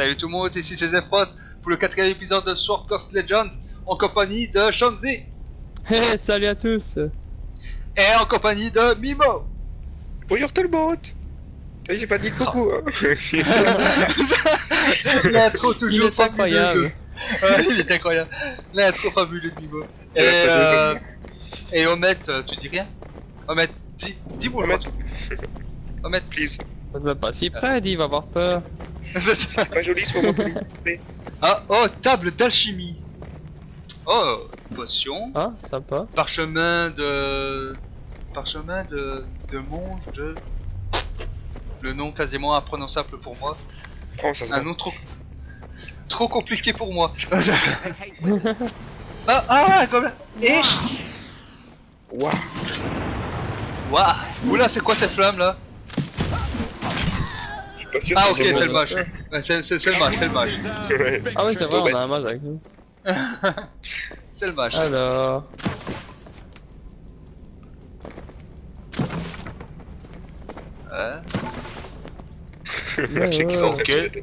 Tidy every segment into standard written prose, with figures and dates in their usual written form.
Salut tout le monde, ici c'est Zefrost pour le 4ème épisode de Sword Coast Legend en compagnie de Shanzi. Hey, salut à tous. Et en compagnie de Mimo. Bonjour tout le monde. J'ai pas dit coucou hein. L'intro Il toujours est incroyable. Il est incroyable. L'intro fabuleux de Mimo. Et Omet, tu dis rien? Omet, dis bonjour. Omet, Please. On ne pas si près, dis, il va avoir peur. C'est pas joli ce moment. Ah, oh, table d'alchimie. Oh, potion. Ah, sympa. Parchemin de monde de... Le nom quasiment imprononçable pour moi. Oh, ça se Un voit. nom trop compliqué pour moi. ah, comme... Et... Waouh. Waouh. Oula, c'est quoi ces flammes là? Je suis pas sûr. Ah que ok, ça c'est se le voit. mage. Ouais, c'est le mage, c'est le mage. Ouais. Ah oui, c'est vrai, bête. on a un mage avec nous. C'est le mage. Alors... Ouais. Je sais qu'ils sont Ok. ok.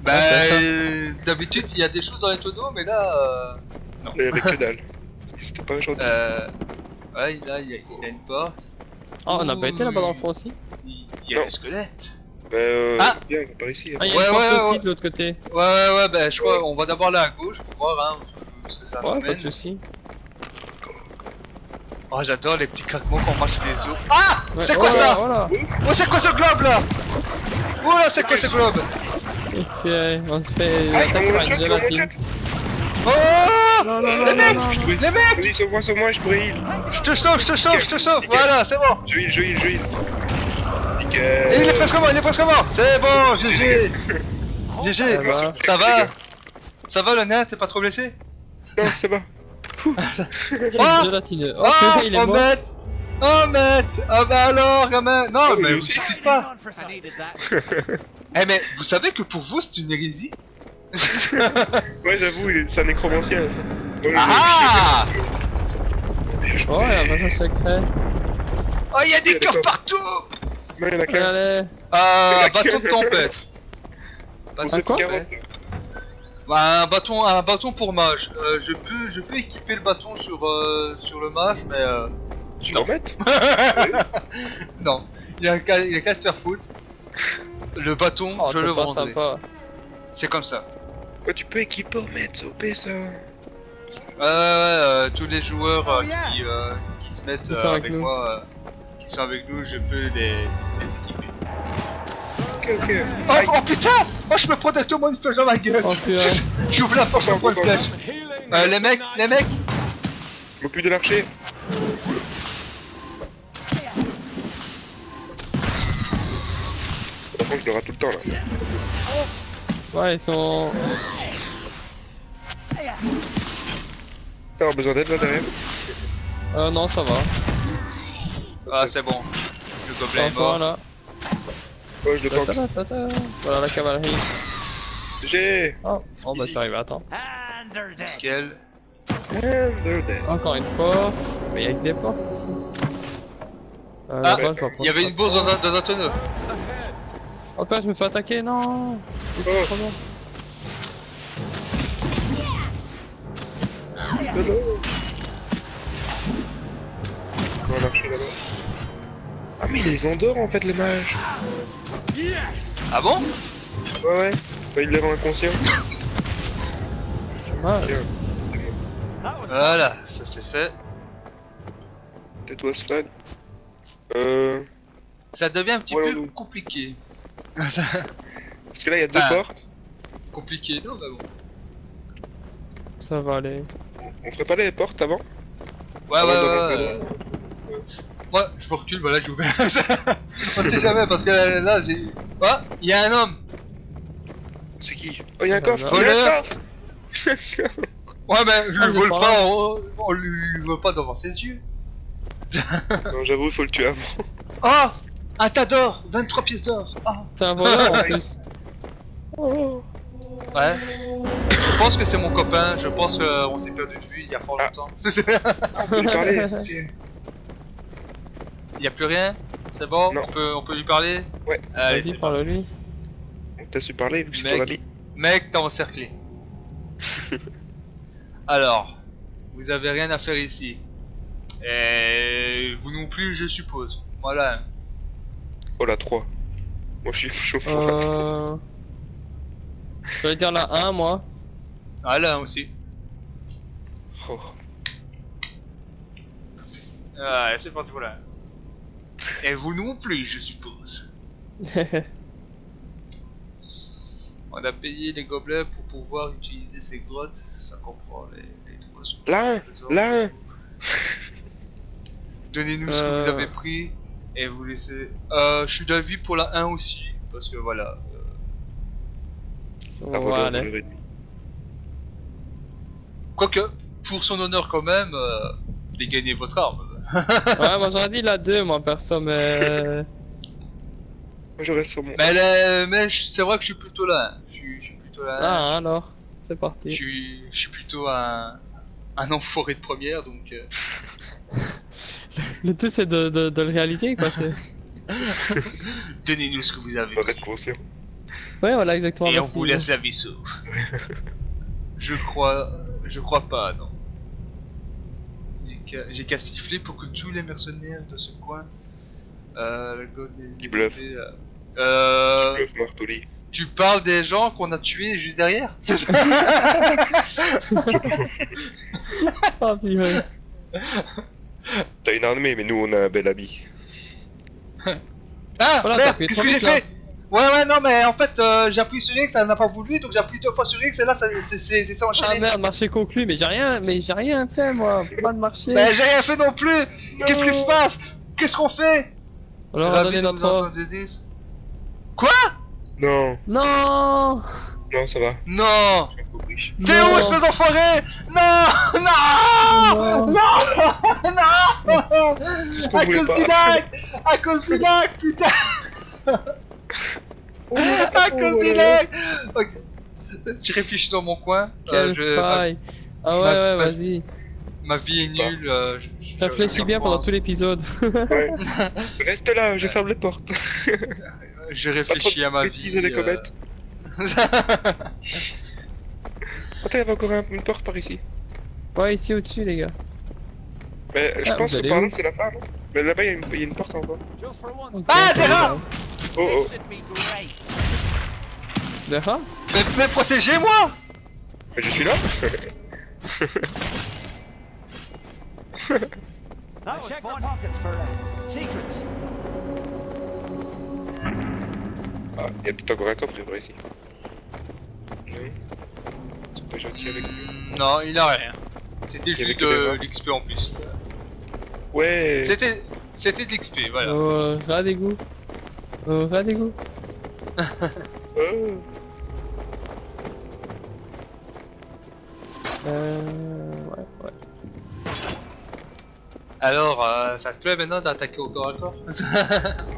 Bah, c'est d'habitude il y a des choses dans les tonneaux, mais là... Non. Il y avait que dalle. C'était pas gentil. Ouais, là il y a une porte. Oh, on a pas été là-bas dans le fond aussi. Il y a Non. des squelettes. Bah Ah. bien, par ici. Ah, il y Ouais, a une porte ouais, aussi ouais. de l'autre côté. Ouais, bah je crois on va d'abord là à gauche pour voir hein, ce que ça nous Ouais, pas mène. de soucis. Oh j'adore les petits craquements quand on marche sur les os. Ah Ouais, c'est quoi oh ça? là, oh là. Oh c'est quoi ce globe là? Oh là c'est quoi ce globe? Et puis, on se fait Ah, attaquer comment par on une shot, gélatine. Oh Non, non, non, les non, mecs, non, non. les mecs, Vas-y, sauve-moi, je brille. je te sauve, voilà c'est bon. Je heal. Et Nickel. il est presque mort, c'est bon, GG. GG, va. ça va le net, t'es pas trop blessé? Non, c'est bon. Une gélatine. Oh, Ah, purée, il est mort. Omet, ah bah alors gamin, non Oh, mais lui vous aussi. suffit pas. Eh mais vous savez que pour vous c'est une hérésie? Ouais, j'avoue, c'est un nécromancien. Ouais, Ah Oh, il y a un passage secret. Oh il y a des cœurs D'accord. partout. Non, il y en a Allez, qu'un. allez. Bâton de tempête. Bâton de quoi? tempête. Bah, un bâton pour mage. Je peux équiper le bâton sur le mage, mais Tu non. l'en mettre? Non. Il a qu'à se faire foutre. Le bâton, Oh, je t'es le pas vendrai. sympa. C'est comme ça. Ouais, tu peux équiper au mettre, c'est OP ça. Tous les joueurs qui se mettent Qui sont avec avec nous. moi, qui sont avec nous, je peux les équiper. Ok. Oh, Aïe. oh putain! Oh je me prends directement une flèche dans la gueule! Oh, purée. J'ouvre la porte, je me prends une flèche! Les mecs! Je m'occupe de l'archer. Par contre, je l'aura tout le temps là. Ouais, ils sont... T'as besoin d'aide là derrière? Non, ça va. Ah c'est bon. Le gobelin est Enfin, mort. là. Ouais, je le tank. Ta-ta-ta-ta. Voilà la cavalerie. J'ai. Oh, oh bah ça arrive, attends. Nickel. Encore une porte. Mais il y a que des portes ici. Ah, Là-bas, je m'approche il y avait pas une bourse trop. dans un tonneau. Oh putain, je me fais attaquer, non. C'est Oh. trop bien. On va marcher là-bas. Ah, mais il les endort en fait, les mages. Ah bon? Ouais. Bah, il les rend inconscients. Mal. Tiens, Voilà, ça c'est fait. tais-toi, Stan. Ça devient un petit Ouais, peu on- compliqué. Parce que là, il y a deux Ah. portes. Compliqué, non mais bon. Ça va aller. On ferait pas les portes avant? Ouais, Avant ouais, de ouais. lancer ouais. Moi, je me recule, voilà, j'ai ouvert. On sait jamais parce que là, j'ai. Ah, il y a un homme. C'est qui? Oh, il y a un coffre! non. Il y a un Voleur. coffre! Ouais, mais je Ah, le j'ai vole pas pas, on lui vole pas devant ses yeux. Non, j'avoue, il faut le tuer avant. Oh, un tas d'or, 23 pièces d'or. Oh. C'est un voleur en plus. Oh. Ouais. Je pense que c'est mon copain, je pense qu'on s'est perdu de vue il y a fort Ah. longtemps. On peut lui parler. Il y a plus rien? C'est bon? Non. On peut lui parler? Ouais. Allez, Vas-y, c'est parle-lui. On t'a su parler vu que c'est Mec. ton ami. Mec, t'es encerclé. Alors, vous avez rien à faire ici. Et vous non plus, je suppose. Voilà. Oh la 3. Moi je suis chauffeur. Je vais dire la 1 moi. Ah là aussi. Oh. Ah, c'est parti, voilà. Et vous non plus, je suppose. On a payé les gobelets pour pouvoir utiliser ces grottes. Ça comprend les trois sous. Là. Donnez-nous ce que vous avez pris et vous laissez. Je suis d'avis pour la 1 aussi. Parce que voilà. Ah, Voilà. Quoique, pour son honneur quand même, dégainez votre arme. Ouais, moi j'aurais dit la 2 moi perso, mais. Je reste sur mon. Mais c'est vrai que je suis plutôt là. Je suis plutôt là. Ah, alors, c'est Je parti. suis plutôt un enfoiré de première donc. Le tout c'est de le réaliser quoi. Donnez-nous ce que vous avez. On va être conscient. Ouais, voilà, exactement. Et on merci. vous laisse la vie sauve. Je crois pas, non. J'ai qu'à siffler pour que tous les mercenaires de ce coin. Le god Qui bluffe. Bluff Martoli. Tu parles des gens qu'on a tués juste derrière? Oh purée. T'as une armée, mais nous on a un bel habit. Ah Voilà, merde, t'as fait qu'est-ce trop que j'ai vite, là. fait? Ouais non mais en fait j'appuie sur X, ça n'a pas voulu donc j'appuie 2 fois sur X et là c'est ça Ah enchaîné. merde, marché conclu, mais j'ai rien fait moi. Pas de marché. Mais j'ai rien fait non plus. Qu'est-ce qui se passe? Qu'est-ce qu'on fait? Alors on va donner notre offre. Quoi? Non, Non. non, ça va. Non. J'ai compris. T'es où Non. espèce d'enfoiré? Non. Non. Non. Non. ce qu'on À voulait cause pas. du lac. À cause du lac, putain. À cause du lac. Ok. Je réfléchis dans mon coin. Quelle faille. Ah ouais, ma- vas-y. Ma vie est nulle. Réfléchis bien pendant tout l'épisode. Ouais. Reste là, je ferme les portes. Je réfléchis à ma vie. Utiliser les comètes. Attends, il y avait encore une porte par ici. Ouais, ici au-dessus, les gars. Mais je Ah, pense vous que allez par où? là c'est la fin, non? Mais là-bas il y a une porte encore. Ah, des rats. Oh oh. Des rats? Mais protégez-moi. Mais je suis là. Check our pockets for secrets. Ah, il y a peut-être encore un coffre par ici. Non. C'est pas gentil avec lui. Non, il a rien. C'était Il y avait juste que des de rats. l'XP en plus. Ouais. C'était de l'XP, voilà. Oh, rat d'égout. Oh, rat d'égout. Oh. Ouais. Alors, ça te plaît maintenant d'attaquer au corps à corps?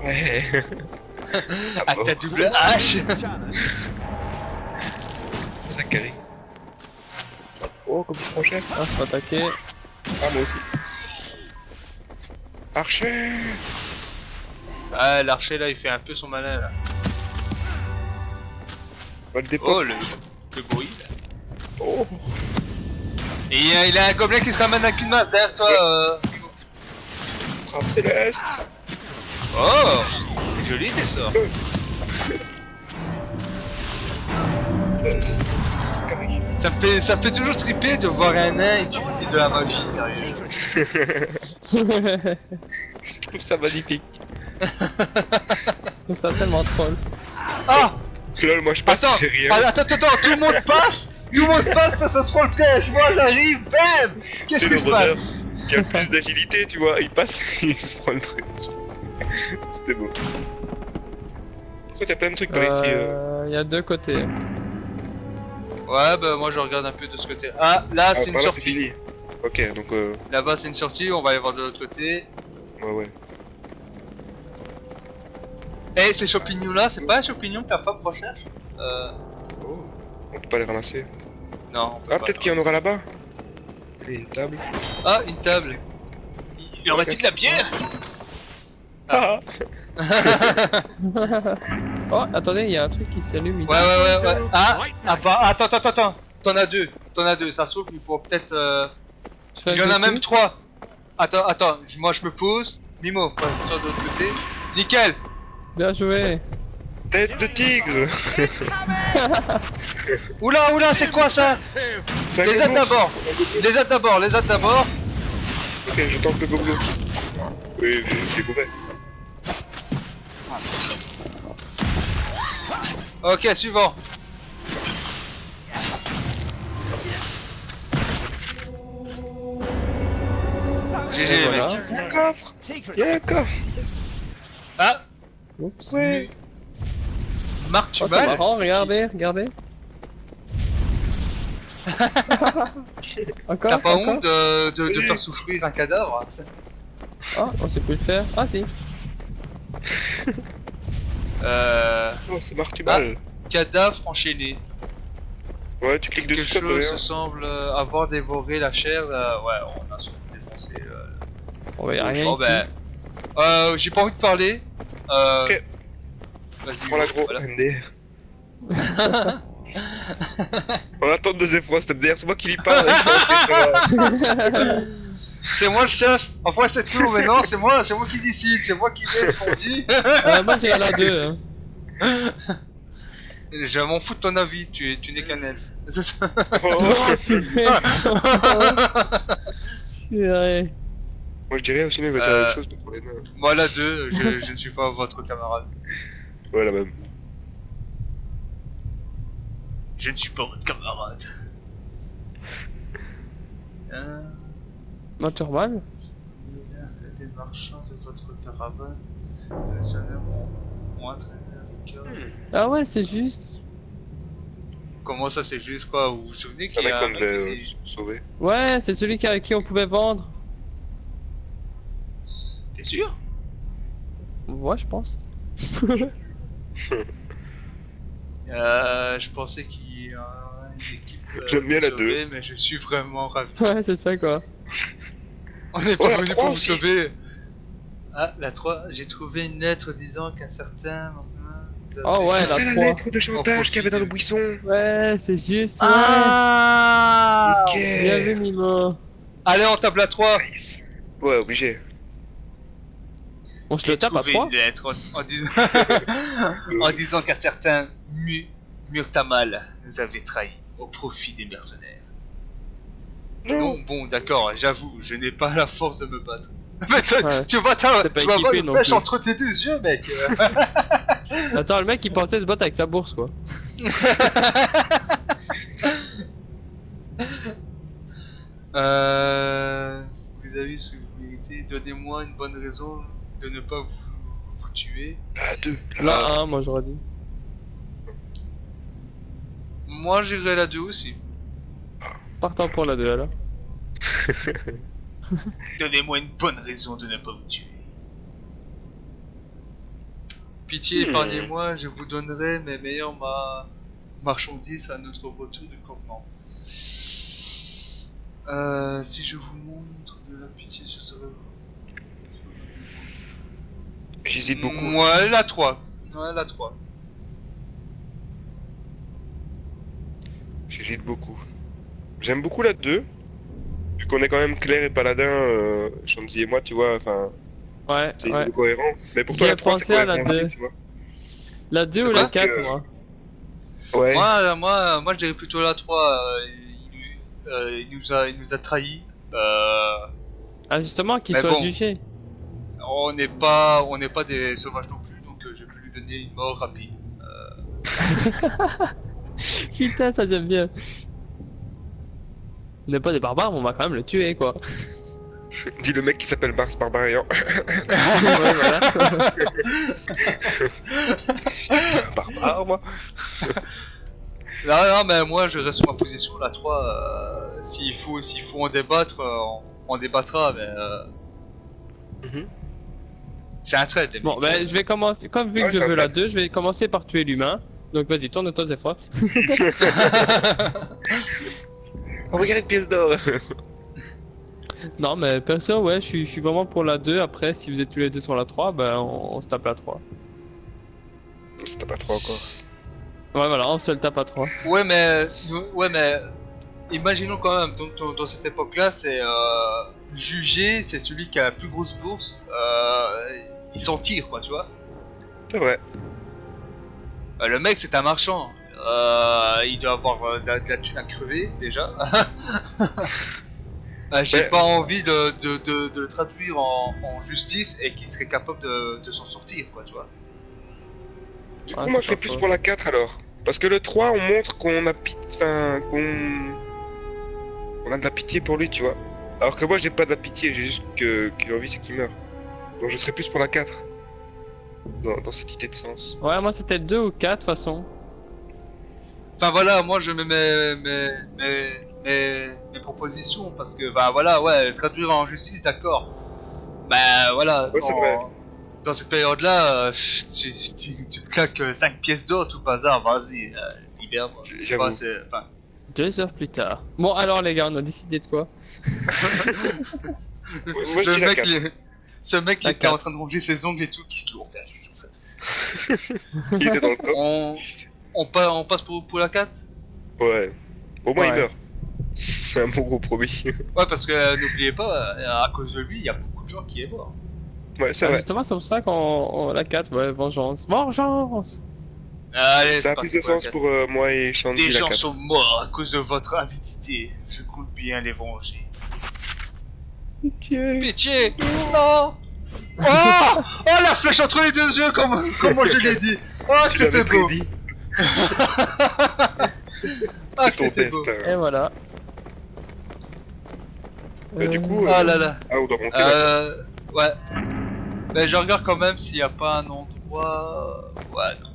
Ouais. Avec ta double hache. Ça carré. Oh, comme mon chef. Ah, c'est pas attaqué. Ah, moi aussi. Archer. Ah, l'archer là, il fait un peu son malin là. Va le dépôt. Oh, le bruit là. Oh. Et il a un gobelet qui se ramène avec une masse derrière toi. Frappe céleste. Oh, c'est joli tes sorts. Ça me fait toujours triper de voir un nain utiliser de la magie, sérieux. Je trouve ça magnifique. Je trouve ça tellement troll. Ah, Lol, moi je passe, attends, c'est rien. attends, tout le monde passe. Tout le monde passe parce que ça se prend le piège. Moi j'arrive, bam. Qu'est-ce C'est qui le se passe? Il y a plus d'agilité, tu vois. Il passe, il se prend le truc. C'était beau. Pourquoi t'as plein de trucs par ici Il y a 2 côtés. Ouais, bah moi je regarde un peu de ce côté. Ah, là c'est une par là, sortie. fini. Ok, donc Là-bas c'est une sortie, on va aller voir de l'autre côté. ouais. Eh, ces champignons là, c'est pas un champignon que ta femme recherche? Oh, on peut pas les ramasser. Non, on peut Ah, pas. peut-être qu'il y en aura là-bas. Il y a une table. Ah, une table. Y aurait-il de la bière? Ah. Oh, attendez, il y a un truc qui s'allume ici. Ouais. Ah, bah, attends. T'en as deux. Ça se trouve, il faut peut-être. Je Il y en a reste même dessus. 3. Attends. Moi, je me pose. Mimo, passe toi de l'autre côté. Nickel. Bien joué. Tête de tigre. Oula, c'est quoi ça? C'est un Les aides gogo. d'abord. Ok, je tente le gogo. Oui, j'ai découvert. Ok, suivant. GG, Voilà. mec. Il y a un coffre. Secrets. Il y a un coffre. Ah, Oups. Ouais. Marc, tu Oh, c'est mal. marrant, regardez. Encore. T'as pas encore. honte de faire souffrir un cadavre? Ah, on sait plus le faire. Ah si. Oh, c'est Martubal. Cadavre enchaîné. Ouais, tu cliques Quelque dessus, ça fait chose rien. semble avoir dévoré la chair. Ouais, on a surtout défoncé. On va y rien Bon, ici. j'ai pas envie de parler. Ok. Vas-y, Prends l'agro, voilà. MDR. On attend de Zefrost, MDR, c'est moi qui lui parle. C'est moi le chef. Enfin, c'est tout, mais non, c'est moi qui décide. C'est moi qui mets ce qu'on dit. Moi j'irai la 2. Hein. Je m'en fous de ton avis. Tu n'es qu'un elfe. Purée. Moi je dirais aussi, mais il va dire la même chose pour les nains. Moi, la 2, je ne suis pas votre camarade. Ouais, la même. Je ne suis pas votre camarade. Moteur mal. Des marchands de votre caravane. Les honneurs ont entraîné avec eux. Ah ouais, c'est juste. Comment ça, c'est juste quoi? Vous vous souvenez C'est un qu'il y mec a qu'on un mec devait qui s'est- sauver. Ouais, c'est celui à qui on pouvait vendre. T'es sûr? Ouais, je pense. Je pensais qu'il y a une équipe. J'aime bien la sauvée, mais je suis vraiment ravi. Ouais, c'est ça quoi. On n'est Ouais, pas la venu 3 pour vous aussi. sauver. Ah, la 3, j'ai trouvé une lettre disant qu'un certain. Oh ouais, C'est ça la la 3. lettre de chantage qu'il y avait dans le buisson. Ouais, c'est juste. Ouais. Ah Ok. Bien vu, Mimo. Allez, on tape la 3. Nice. Ouais, obligé. On se J'ai le tape à trouvé 3. une lettre en disant qu'un certain Murtamal nous avait trahis au profit des mercenaires. Non, bon, d'accord, j'avoue, je n'ai pas la force de me battre. Mais toi, Ouais. tu vas T'es pas avoir équipé une non flèche plus. entre tes deux yeux, mec. Attends, le mec il pensait se battre avec sa bourse quoi. Vous avez ce que vous méritez, donnez-moi une bonne raison de ne pas vous tuer. La 2. La 1, moi j'aurais dit. Moi j'irai la 2 aussi. Partant pour la 2 alors. Donnez-moi une bonne raison de ne pas vous tuer. Pitié, épargnez-moi, je vous donnerai mes meilleures marchandises à notre retour du campement. Si je vous montre de la pitié, je serai... J'hésite beaucoup. Ouais, la 3. Ouais, la 3. J'hésite beaucoup. J'aime beaucoup la 2. Vu qu'on est quand même Claire et Paladin, Shanti et moi, tu vois, enfin, Ouais, c'est ouais. cohérent. Mais pour J'y toi, ai la 3, pensé c'est à la cohérent 2. aussi, tu vois. La 2 ou C'est la vrai 4 que- moi. Ouais. Moi, je dirais plutôt la 3. Il nous a trahis. Ah justement, qu'il Mais soit bon. jugé. On n'est pas des sauvages non plus, donc je vais lui donner une mort rapide. Putain, ça j'aime bien. On n'est pas des barbares, mais on va quand même le tuer quoi. Dis le mec qui s'appelle Mars Barbarian. Ouais, voilà. Barbare, moi. Non, mais moi je reste sur ma position, la 3. S'il faut en débattre, on débattra, mais Mhm. c'est un trait. Bon, ben je vais commencer. Comme vu Ouais, que je ça veux va. la 2, je vais commencer par tuer l'humain. Donc vas-y, tourne-toi Zephros. On va gagner une pièce d'or. Non, mais perso, ouais, je suis vraiment pour la 2. Après, si vous êtes tous les deux sur la 3, ben on se tape la 3. C'est tape à 3 encore. Ouais, voilà, on se le tape à 3. Ouais, mais imaginons quand même, donc dans cette époque-là, c'est jugé, c'est celui qui a la plus grosse bourse, il s'en tire, quoi, tu vois. C'est vrai. Le mec, c'est un marchand. Il doit avoir de la thune à crever déjà. J'ai Mais- pas envie de le traduire en justice et qu'il serait capable de s'en sortir, quoi, tu vois. Du Ah, coup, moi c'est je serais pas plus faux. pour la 4 alors. Parce que le 3, on montre qu'on a on a de la pitié pour lui, tu vois. Alors que moi, j'ai pas de la pitié, j'ai juste qu'il a envie, c'est qu'il meurt. Donc je serais plus pour la 4. Dans cette idée de sens. Ouais, moi c'était 2 ou 4 de toute façon. Enfin voilà, moi je mets mes propositions parce que bah voilà, ouais, traduire en justice, d'accord. Bah voilà, Ouais, c'est vrai. dans cette période-là, tu me claques 5 pièces d'or tout bazar, vas-y, libère-moi. J'avoue. Enfin, enfin, 2 heures plus tard. Bon, alors les gars, on a décidé de quoi? Moi, je le dis la mec, 4. ce mec qui La était 4. en train de ronger ses ongles et tout, qu'est-ce qu'ils vont faire, qu'est-ce qu'ils vont faire Il était dans le coffre. on passe pour la 4. Ouais. Au moins, il Ouais. meurt. C'est un bon gros promis. Ouais, parce que n'oubliez pas, à cause de lui, il y a beaucoup de gens qui est mort. Ouais, c'est Ah, vrai. justement, c'est pour ça qu'on la 4, ouais, vengeance. Vengeance! Allez, Ça a parti plus de pour la sens 4. pour moi et Shandy, Des la gens 4. sont morts à cause de votre avidité. Je compte bien les venger. Pitié. Pitié! Non! Oh! Oh, la flèche entre les deux yeux, comme je l'ai dit! Oh, Tu c'était l'avais beau! prédit. Ah, C'est ton c'était test. beau! Et voilà. Du coup, Ah là là! on doit monter là. Ouais. Mais je regarde quand même s'il n'y a pas un endroit... Ouais, non.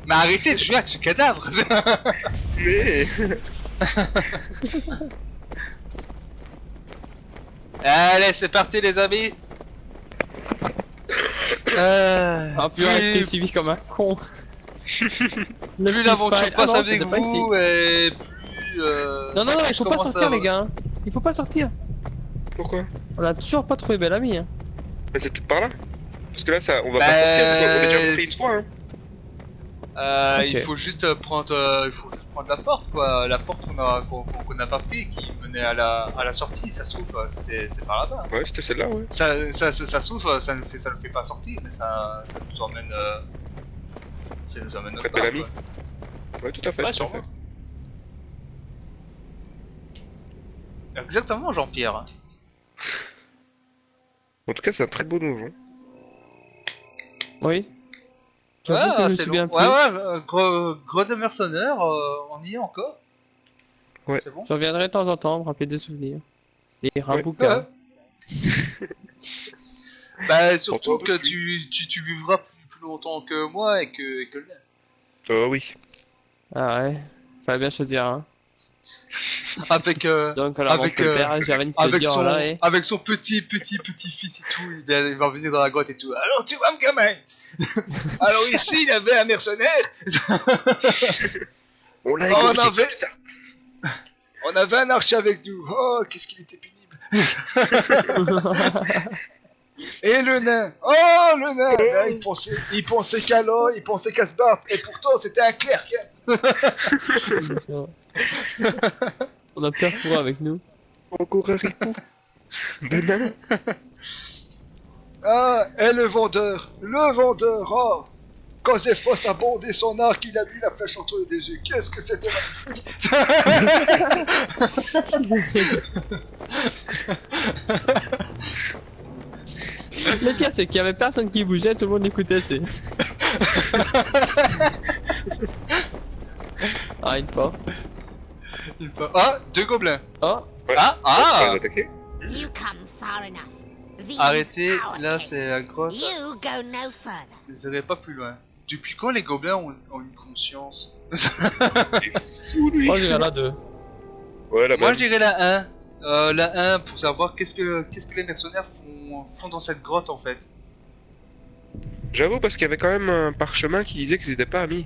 Mais arrêtez de jouer avec ce cadavre! Mais. Allez, c'est parti les amis! Ah, puis rester suivi comme un con. Plus l'aventure passe avec pas ici. vous et plus... Non, non, non, il je faut pas commence sortir, à- les gars. Il faut pas sortir. Pourquoi? On a toujours pas trouvé Belle Amie. Hein. Mais c'est peut-être par là. Parce que là, ça, on va Bah, pas sortir, parce qu'on a déjà monté une fois. Hein. Ok. Il faut juste prendre la porte quoi, la porte qu'on n'a pas pris qui menait à la sortie, ça s'ouvre, c'est par là-bas. Ouais, c'était celle-là, ouais. Ça s'ouvre, ça ne fait pas sortir, mais ça nous emmène Près de part, Bellamy. quoi. Ouais, tout à fait. Ouais, tout à sûrement. fait. Exactement, Jean-Pierre. En tout cas, c'est un très beau donjon. Oui. J'avoue que je me c'est souviens long. plus. Ouais, gros de mercenaires, on y est encore. Ouais. C'est bon. Je reviendrai de temps en temps me rappeler des souvenirs. Les raboukas. Bah surtout Encore que depuis. tu vivras plus longtemps que moi et que le mien. Oh oui. Ah ouais. Fallait bien choisir un. Avec Donc voilà, Avec, mon père, j'avais une te dire là et... avec son petit fils et tout, il va venir dans la grotte et tout. Alors tu vois, mon gamin. Alors ici il avait un mercenaire. On l'a Oh, on égorgé avait- comme ça. On avait un archer avec nous. Oh qu'est-ce qu'il était pénible. Et le nain. Oh le nain. Là, il pensait qu'à l'or, il pensait qu'à se battre. Et pourtant c'était un clerc. On a Pierre Foura avec nous. Encore un ripou. De nain. Ah, et le vendeur, oh. Quand Zéphos a bondé son arc, il a vu la flèche entre les yeux. Qu'est-ce que c'était magnifique. Le pire, c'est qu'il y avait personne qui bougeait, tout le monde écoutait, tu sais. Ah, une porte. Ah, deux gobelins. Oh, Ouais. Ah, On va ah. attaquer. You come far enough. These Arrêtez, power là c'est la kids. grotte. You go no further. Vous irez pas plus loin. Depuis quand les gobelins ont une conscience? moi j'irai là 2. Ouais, la Moi même. je dirais la 1. La 1 pour savoir qu'est-ce que les mercenaires font dans cette grotte en fait. J'avoue, parce qu'il y avait quand même un parchemin qui disait qu'ils étaient pas amis.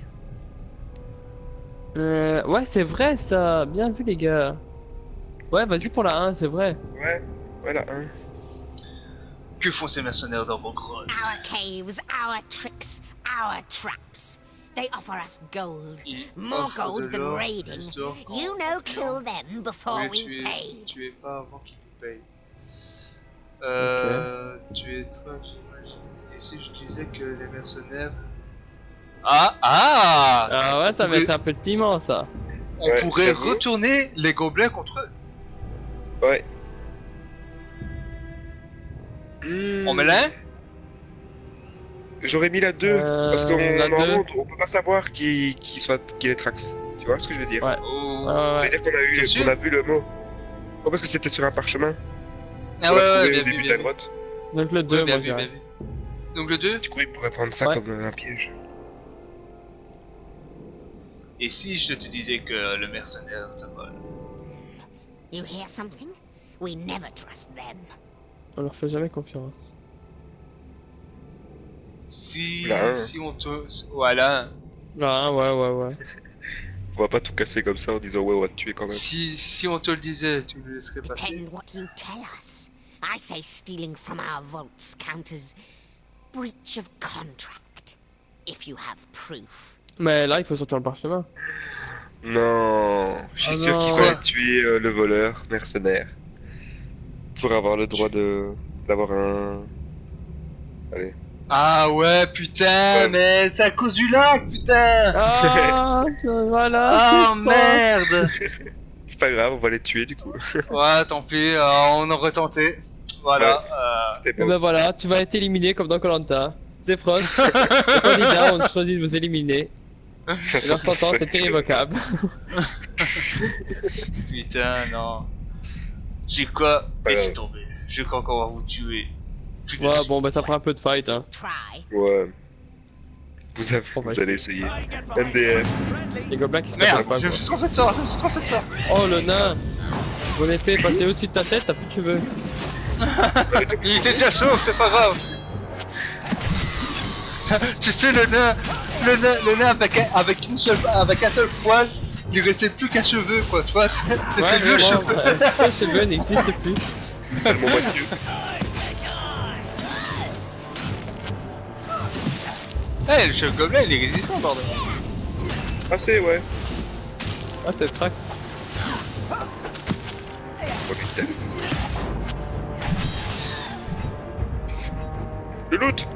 Ouais, c'est vrai ça. Bien vu, les gars. Ouais, vas-y pour la 1, c'est vrai. Ouais, voilà, hein. Que font ces mercenaires dans vos grottes? Our caves, our tricks, our traps. They offer us gold. Ils More offrent gold de than l'or, raiding. des orques en- You know, kill them before Oui, we pay. tuez pas avant qu'ils vous payent. Tu es toi, j'imagine. Et si je disais que les mercenaires... Ah Ah ouais, ça On va être pourrait- un peu de piment ça. On Ouais, pourrait j'avoue. retourner les gobelins contre eux. Ouais. On met la 1? J'aurais mis la 2, parce qu'on la normalement, 2. on peut pas savoir qui est Trax. Tu vois ce que je veux dire? Ouais. Oh. Ouais, ouais. C'est-à-dire T'es sûr qu'on a vu le mot. Oh, parce que c'était sur un parchemin. Ah On ouais, l'a ouais, trouvé bien au vu, début de bien la vu. grotte. Donc le 2, Ouais, bien moi je vu, bien dirais. vu. Donc le 2. Du coup, il pourrait prendre ça Ouais. comme un piège. Et si je te disais que le mercenaire te vole? You hear something? We never trust them. On leur fait jamais confiance. Si, La un. si on te... Voilà. Ah ouais, ouais, ouais. On va pas tout casser comme ça en disant ouais, on va te tuer quand même. Si on te le disait, tu me laisserais passer? Depend what you tell us. I say stealing from our vaults count as breach of contract. If you have proof. Mais là, il faut sortir le parchemin. Non, je suis Ah sûr qu'il non. va tuer le voleur, mercenaire. Pour avoir le droit d'avoir un... Allez. Ah ouais, putain, Ouais. mais c'est à cause du lac, putain! Ah, voilà. Ah c'est fort. merde! C'est pas grave, on va les tuer du coup. Ouais, tant pis, on aurait tenté. Voilà. C'était Et bon. ben voilà, tu vas être éliminé comme dans Koh-Lanta. C'est Frost. Les candidats ont choisi de vous éliminer. Et leur sentence est irrévocable. Putain, non. C'est quoi? Pas Laisse grave. tomber. Je crois qu'on va vous tuer. Tout de Ouais, suite. bon, bah ça fera un peu de fight, hein. Try. Ouais. Vous On va allez essayer. Try and get behind MDR. friendly. Les gobelins qui se Merde, tapent pas, je quoi. suis censé de ça, je suis censé de ça. Oh le nain. Mon épée est passée au-dessus de ta tête, t'as plus de cheveux. Il était déjà chaud, c'est pas grave. Tu sais, le nain avec un seul poil, il restait plus qu'un cheveu, quoi, tu vois, c'était Ouais, vieux vraiment, cheveux. ouais. Ce cheveu n'existe plus. Tellement Mathieu. Eh, le chef gobelin, il est résistant, bordel. Ah c'est ouais. Ah, c'est Trax. Oh, putain. Le loot.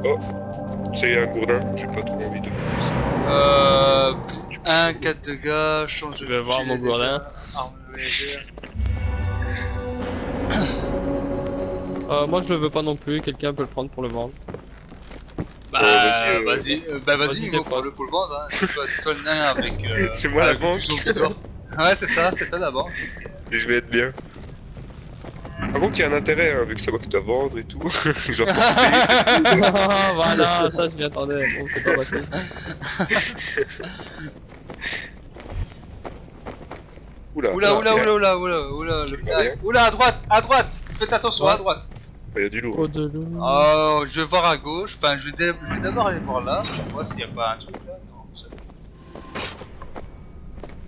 Oh, c'est un gourdin, j'ai pas trop envie de... 1, 4 dégâts, change Tu de veux voir fusil, mon les gourdin? dégâts, arme légère. Moi je le veux pas non plus, quelqu'un peut le prendre pour le vendre. Bah, vas-y, vas-y, vas-y, c'est go pour Frost. le vendre, hein. C'est toi le nain avec. C'est moi la avec banque. du zombie d'or. Ouais, c'est ça, c'est toi la banque. Et je vais être bien. Par contre, il y a un intérêt, hein, vu que c'est moi qui dois vendre et tout. Genre, Ah, voilà, ça je m'y attendais. Bon, c'est pas passé. Oula, Oula, à droite, faites attention, à droite. Il y a du lourd. Oh de loup. Oh, je vais voir à gauche, enfin, je vais d'abord aller voir là, pour voir s'il y a pas un truc là. Non, c'est-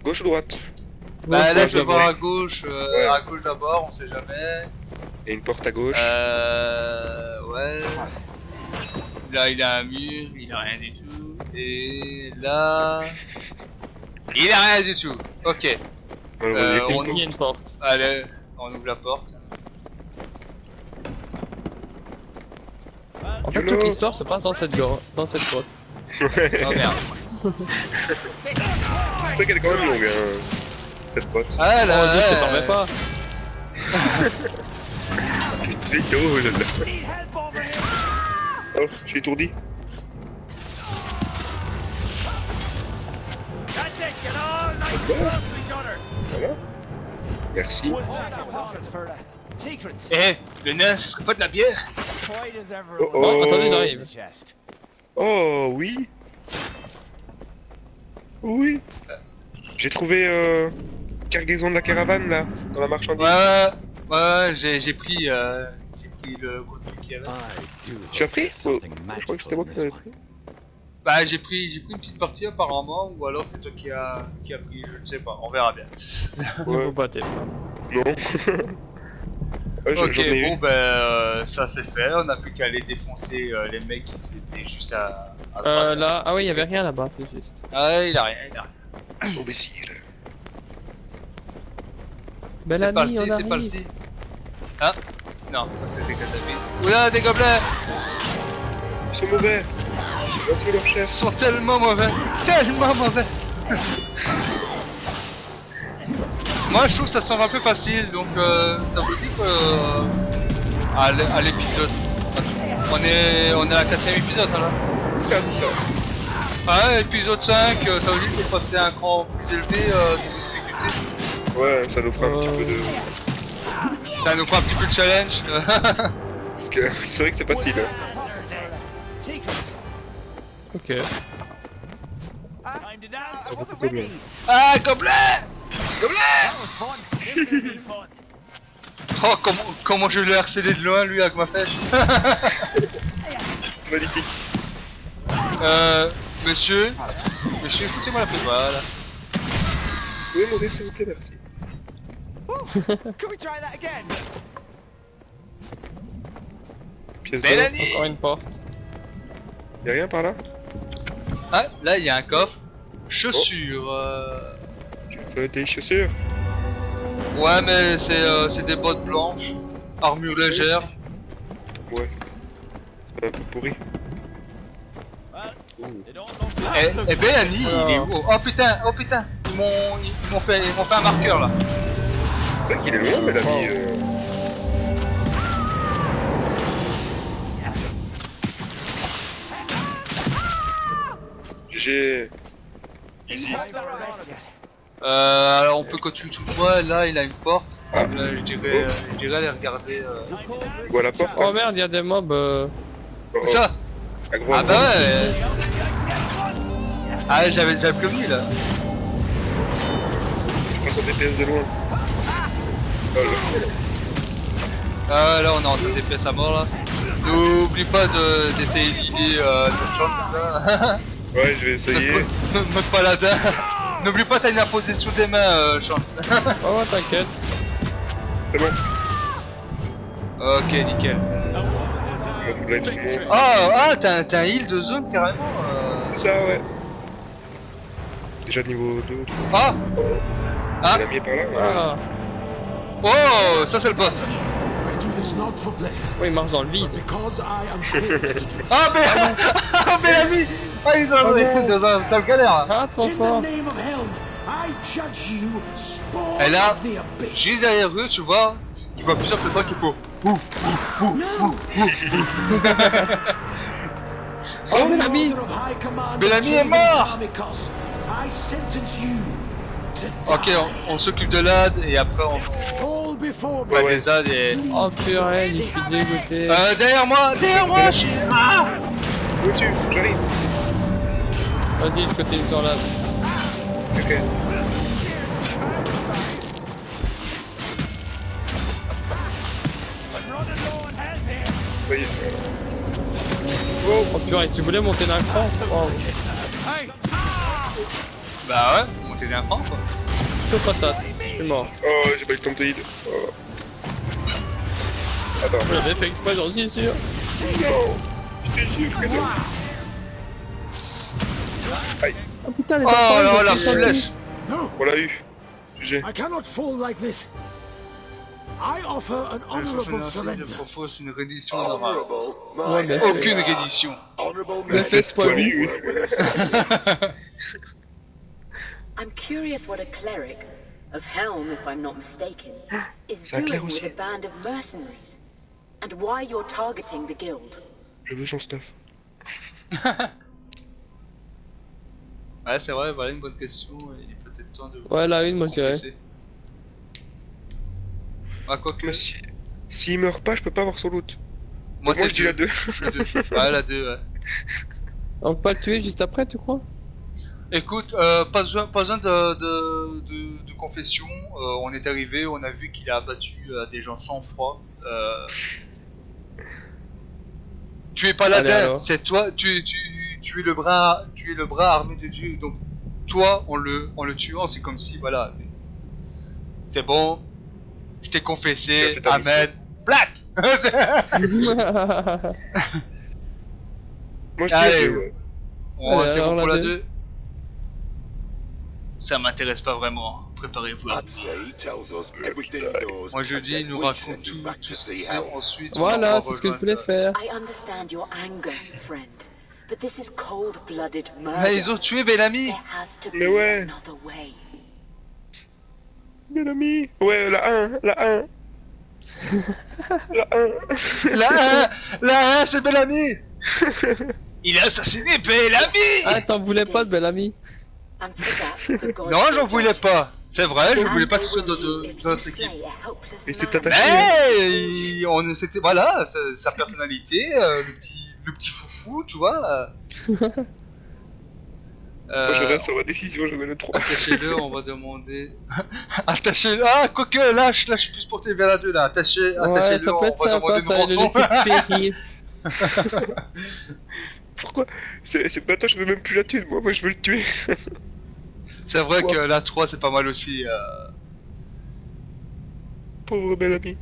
Gauche ou droite? Bah, là, Ouais, je vais voir vois. à gauche d'abord, on sait jamais. Et une porte à gauche. Ouais. Là, il a un mur, il a rien du tout. Et là. Il a rien du tout. Ok. Voilà, il y a on qu'une Ici, il y a une porte. Allez, on ouvre la porte. En fait, toute l'histoire se passe dans cette grotte. Oh merde. C'est vrai qu'elle est quand même longue, hein, cette porte. Ah Oh, là, Dieu, je te permets pas. C'est oh là là. Need help over here. Oh, je suis étourdi. That's it. Get all nice and close to each other. Voilà. Merci. Check our pockets for secrets. Eh, le nain, ce serait pas de la bière? Quiet as ever. Oh, Oh, attendez, in j'arrive. the chest. Oh oui. Oui. J'ai trouvé cargaison de la caravane là, dans la marchandise. Ouais, j'ai pris le contenu qu'il y avait. Tu as pris? Oh, je crois que c'était moi qui l'avais pris. Bah j'ai pris une petite partie apparemment, ou alors c'est toi qui a pris, je ne sais pas, on verra bien. Il faut pas t'aimer. Non. Ouais, Ok, j'en ai bon une. ça c'est fait, on a plus qu'à aller défoncer les mecs qui étaient juste à droite. Là, ah oui, il y avait rien là-bas, c'est juste. Ah il a rien, il a rien. Imbécile. Belle C'est amie, parti, on c'est arrive. parti. Ah non, ça c'est des catapultes. Oula, des gobelets. Ils sont mauvais. Ils ont tué leur Ils chef. sont tellement mauvais, tellement mauvais. Moi je trouve que ça semble un peu facile, donc ça vous dit que à l'épisode, on est à la 4ème épisode là. C'est ça. Ah, épisode 5, ça veut dire qu'il faut passer à un cran plus élevé de difficulté. Ouais, ça nous fera un petit peu de... Ça nous fera un petit peu de challenge. Parce que c'est vrai que c'est facile. Hein. Secrets. Ok. Time to dance. I wasn't ready. Ah, gobelet. Gobelet. That was fun. This will be fun. Oh, comment je l'ai harcelé de loin lui avec ma flèche. C'est magnifique. Monsieur, foutez-moi la paix, voilà. Vous pouvez mourir s'il vous plaît, merci. Can we try that again? Pièce d'or. Mélanie. Encore une porte. Y'a rien par là? Ah, là il y a un coffre. Chaussures. Tu veux des chaussures? Ouais, mais c'est des bottes blanches, armure légère. Ouais. Un peu pourri. They don't look Et Bellamy, il est où? Oh putain, ils m'ont fait un marqueur là. C'est vrai qu'il est loin, mais la vie... GG. Easy. time for a rest yet. Alors on peut continuer tout droit, là il a une porte. Ah, Là, je dirais aller regarder. Ou à la porte. Oh merde, il y a des mobs. Oh, oh. Ça. Un gros Ah bah ouais. Ah j'avais prévenu là. Je prends son DPS de loin. Oh, là. Ah là on est en train de DPS à mort là. N'oublie pas d'essayer d'idée notre chance là. Ouais, je vais essayer. Notre paladin. N'oublie pas t'as une imposition des mains chance. Oh, t'inquiète. C'est bon. Ok nickel. Je vais blâmer tout le monde. Ah t'as un heal de zone carrément. Ça, ouais. Déjà niveau 2 ou 3. Ah. Ah. Il a mis par là. Ouais. Ah. Oh ça c'est le boss. I do this not for pleasure, Oui, il marche dans le vide. because I am called to do it. Ah Bellamy. Ah il est dans un sale galère. Ah, trop In fort. the name of Helm, I judge you, spawn Et là, of the abyss. juste derrière eux, tu vois plusieurs personnes qui font. No! Oh, By the Bellamy. order of High Commander Bellamy est Jaden mort. Tarmikos, I sentence you to Ok, die. on s'occupe de l'AD et après on Fall before me. va les AD et. Oh purée, je suis dégoûté. Derrière moi, je suis. Ah. Où es-tu? J'arrive. Vas-y, je continue sur là. Ok. I'm running low on health here. Voyez. Oh purée, tu voulais monter d'un cran? Oh, Hey, Bah ouais, monter d'un cran quoi. chaud patate, je suis mort. Oh, j'ai pas eu le temps de heal. Oh. Attends. J'avais fait exprès, j'en suis sûr. Non. Je te jure que non. Aïe. Oh putain, les Oh enfants, là ils ont la pris ça. flèche. No, On l'a eu. GG. I cannot fall like this. I offer an honorable surrender. Je propose une reddition normale. Ouais, mais Aucune reddition. mais fais poilu. I'm curious what a cleric, of Helm if I'm not mistaken, is C'est un clerc doing with aussi. a band of mercenaries, and why you're targeting the guild. Je veux son stuff. Ouais, c'est vrai, voilà une bonne question. Il est peut-être temps de. Ouais, la une, moi je dirais. confesser. Ah, quoique. Mais si... S'il meurt pas, je peux pas avoir son loot. Moi, je dis la 2. La 2. Ouais, la 2, ouais. On peut pas le tuer juste après, tu crois? Écoute, pas besoin de confession. On est arrivé, on a vu qu'il a abattu des gens sans froid. Tu es pas Allez, ladin, alors. c'est toi. tu es le bras armé de Dieu. Donc toi, en le tuant, c'est comme si voilà, c'est bon, je t'ai confessé, fait ta amen, black. Moi je dis Allez. la deux, ouais. On Allez, c'est alors bon pour la la deux. 2. Ça m'intéresse pas vraiment. Préparez-vous. I'd say he tells us everything he does. Moi je dis, il and nous we raconte send you tout, back tout to ce qu'il see sait. how. Ensuite, on Voilà, va c'est ce que je rejoindre- voulais faire. I understand your anger, friend. But this is cold-blooded Mais murder. ils ont tué Bellamy. There has to be Mais ouais. another way. Bien ami. Ouais, la 1, la 1. La 1. La 1, c'est Bellamy. Il a assassiné Bellamy. Ah, t'en voulais pas de bel ami? And for that, the gods Non, j'en will voulais judge pas. C'est vrai, je you, voulais as pas they que ce soit will you dans if notre you équipe. slay a helpless Et c'est man. attaché. Mais on c'était voilà sa personnalité, le petit foufou, tu vois. Moi je reste sur ma décision, je mets le 3. Attachez-le, on va demander. Attachez-le. Ah, quoique, lâche plus porté vers la 2 là. Attachez-le, Ouais, ça on peut être va sympa, demander ça va une le rançon. laisser périr. Pourquoi c'est pas toi, je veux même plus la thune, moi je veux le tuer. C'est vrai que Oups. la 3 c'est pas mal aussi. Pauvre bel ami.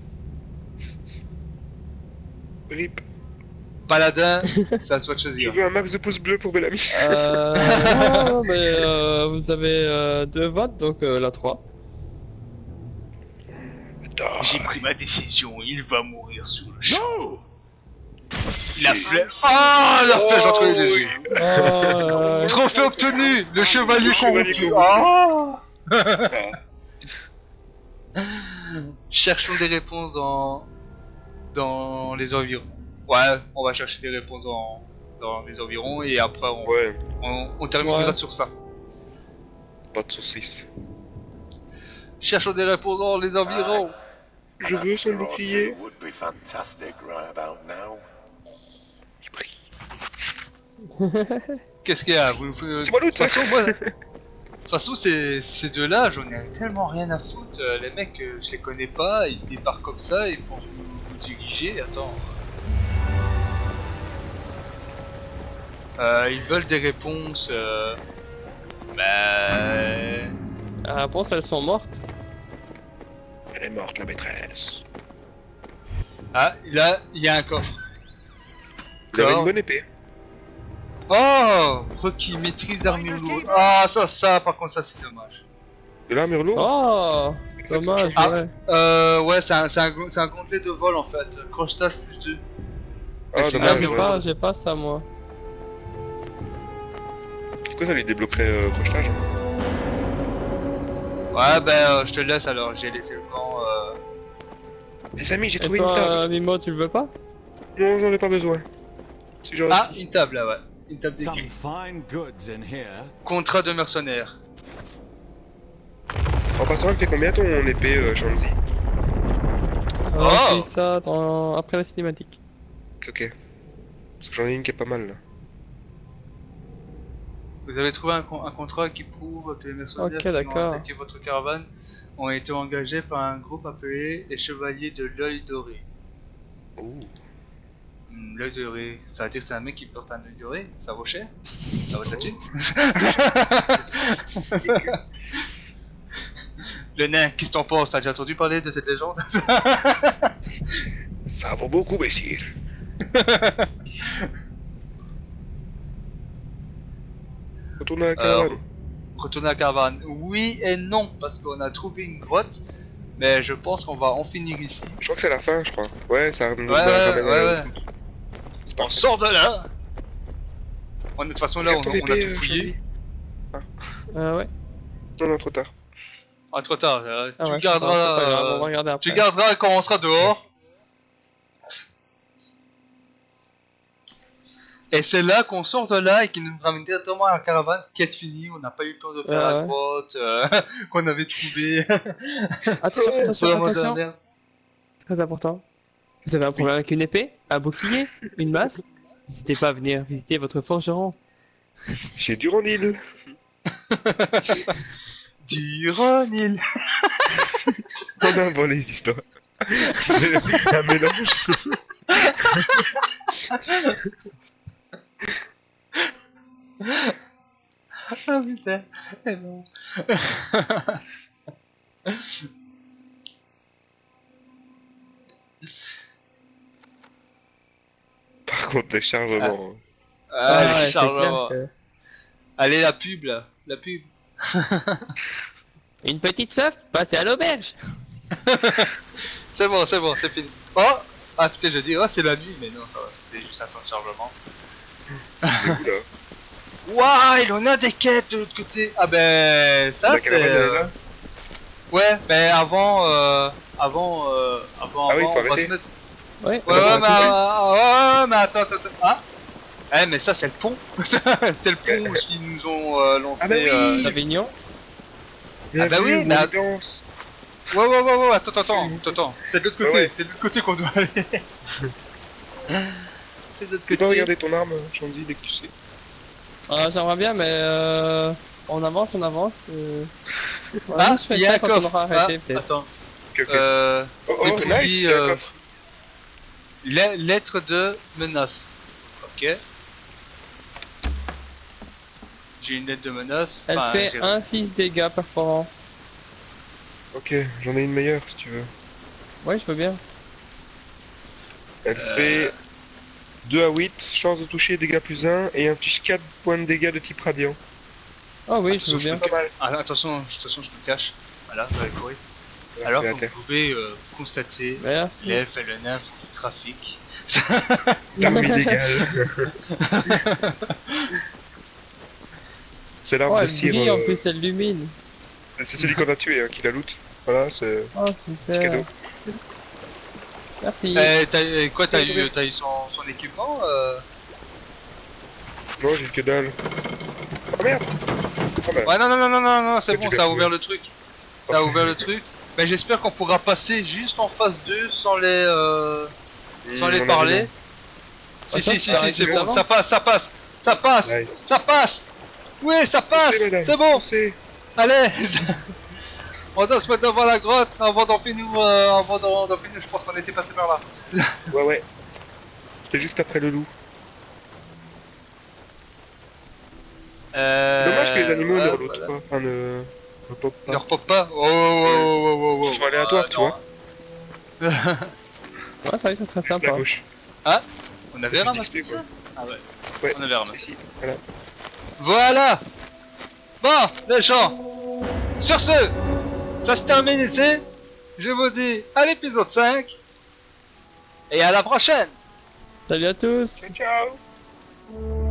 Rip. Paladin, c'est à toi de Je choisir. veux un max de pouces bleus pour bel ami. Non, mais vous avez 2 votes, donc la 3. J'ai pris ma décision, il va mourir sous le champ. No! La flèche. Ah, la flèche entre les deux yeux. Oh, Trophée obtenu, le chevalier chevalier corrompu. corrompu. Ah. Cherchons des réponses dans les environs. Ouais, on va chercher des réponses dans les environs et après Ouais, on terminera Ouais. sur ça. pas de saucisse. Cherchons des réponses dans les environs. Je veux son bouclier. Would be fantastic right about now. Il brille. Qu'est-ce qu'il y a C'est moi l'autre, De toute façon, ces deux-là, j'en ai tellement rien à foutre. Les mecs, je les connais pas, ils débarquent comme ça, ils vont nous diriger. Attends. Ils veulent des réponses. Bah. La réponse, elles sont mortes. Elle est morte, la maîtresse. Ah, là, il y a un coffre. Il avait D'accord. une bonne épée. Oh, Rocky maîtrise l'armure lourde. Ah, ça, par contre, ça c'est dommage. De l'armure lourde. Oh, dommage, Ah. ouais. Ouais, c'est un gantelet de vol en fait. Crochetage plus 2. Ah, c'est dommage. l'armure J'ai lourde. pas, j'ai pas ça, moi. Du coup, ça lui débloquerait crochetage. Ouais, ben, je te laisse alors. J'ai laissé le camp. Les amis, j'ai Et trouvé une toi, table. Mimo, tu le veux pas? Non, j'en ai pas besoin. Si j'aurais- Ah, une table là, ouais. Une table Some d'équipe. fine goods in here. Contrat de mercenaire. En passant, elle fait combien ton épée, Shanzi? On Oh. fait ça après la cinématique. Ok. Parce que j'en ai une qui est pas mal là. Vous avez trouvé un contrat qui prouve que les mercenaires Ok, qui ont d'accord. attaqué votre caravane ont été engagés par un groupe appelé les Chevaliers de l'œil doré. Ouh. L'œil doré, ça veut dire que c'est un mec qui porte un œil doré? Ça vaut cher? Ça vaut sa thune? Le nain, qu'est-ce que t'en penses? T'as déjà entendu parler de cette légende? Ça vaut beaucoup, messire. Retourne à la caravane. Retourner à la caravane. Oui et non, parce qu'on a trouvé une grotte, mais je pense qu'on va en finir ici. Je crois que c'est la fin, je crois. Ouais, ça nous Ouais, ramène ouais. C'est On parfait. sort de là! De toute façon, là, on Regarde ton a épée, tout fouillé. Ouais. Non, non, trop tard. Ah, trop tard. Ah Tu ouais, c'est pas grave, garderas. on va regarder après. Tu garderas quand on sera dehors. Et c'est là qu'on sort de là et qui nous ramène directement à la caravane. Quête finie, on n'a pas eu le temps de faire la Ouais. grotte qu'on avait trouvée. Attention, attention, Vraiment de la attention. merde. Très important. Vous avez un problème avec une épée, un bouclier, une masse? N'hésitez pas à venir visiter votre forgeron. J'ai du Ronil. Du Ronil. On invente les histoires. C'est un mélange. Ah putain, c'est bon. Par contre, les chargements. Ah, les ouais, c'est chargements. clair que- Allez, la pub là, la pub. Une petite soif, passez à l'auberge. C'est bon, c'est fini. Oh! Ah putain, j'ai dit, oh, c'est la nuit, mais non, ça va, c'était juste un temps de chargement. C'est où là? Waouh, il en a des quêtes de l'autre côté. Ah ben, ça La c'est. caravane, elle est là. Ouais, mais avant, Ah oui, faut on va arrêter. se mettre. Ouais. Ouais, Attends, ouais, mais attends. Ah! Eh, mais ça, c'est le pont. C'est le pont qu'ils nous ont lancé. Ah bah oui. Savignon. Ah bah oui, mais danse. Ouais, attends. C'est de l'autre côté, Ouais. c'est de l'autre côté qu'on doit aller. C'est de l'autre Tu peux côté. regarder ton arme, Chandy, dès que tu sais. Ah, j'aimerais bien, mais on avance. On va Ah, juste faire il y a ça un quand on coffre. aura arrêté, peut-être. Attends. Ok, ok. Des nice, produits, il y a un coffre. lettre de menace. Ok. J'ai une lettre de menace. Elle Enfin, fait j'ai- 1,6 dégâts perforants. Ok, j'en ai une meilleure si tu veux. Ouais, je veux bien. Elle fait 2 à 8, chance de toucher, dégâts plus 1, et inflige 4 points de dégâts de type radiant. Oh oui, je Attention, veux bien. Pas mal. Ah, attention, de toute façon, je me cache. Voilà, je vais courir. Ouais, Alors, c'est à comme terre. vous pouvez constater, Merci. l'elfe et le nymphe du trafic. Arme illégale. C'est l'arme Oh, de elle cire. brille, en plus, elle illumine. C'est celui qu'on a tué, hein, qui la loot. Voilà, c'est Oh, super. cadeau. Merci. Quoi, t'as eu son équipement Non, j'ai que dalle. Oh merde. Oh merde. Ouais, non, c'est C'est bon, du ça a gâteau. ouvert le truc. Ça a ouvert le truc. Mais j'espère qu'on pourra passer juste en phase 2 sans les On a parler. raison. Si, Ah, ça, si, ça arrive c'est juste bon, avant. ça passe. Nice. Ça passe. Oui, ça passe. Poussez, madame, C'est bon. poussez. Allez. On doit se mettre devant la grotte avant d'en finir. Je pense qu'on était passé par là. Ouais. C'était juste après le loup. C'est dommage que les animaux ne reloadent pas. Enfin, ne repopent Ne pas. repop pas. Oh. Ils sont aléatoires, tu vois. Ouais, c'est vrai, ça serait Juste à sympa. gauche. On avait Juste ramassé ici, ça. quoi. Ah ouais. Ouais. On avait ramassé. Ici, voilà. Voilà. Bon, les gens. Sur ce, ça se termine ici. Je vous dis à l'épisode 5. Et à la prochaine. Salut à tous. Ciao.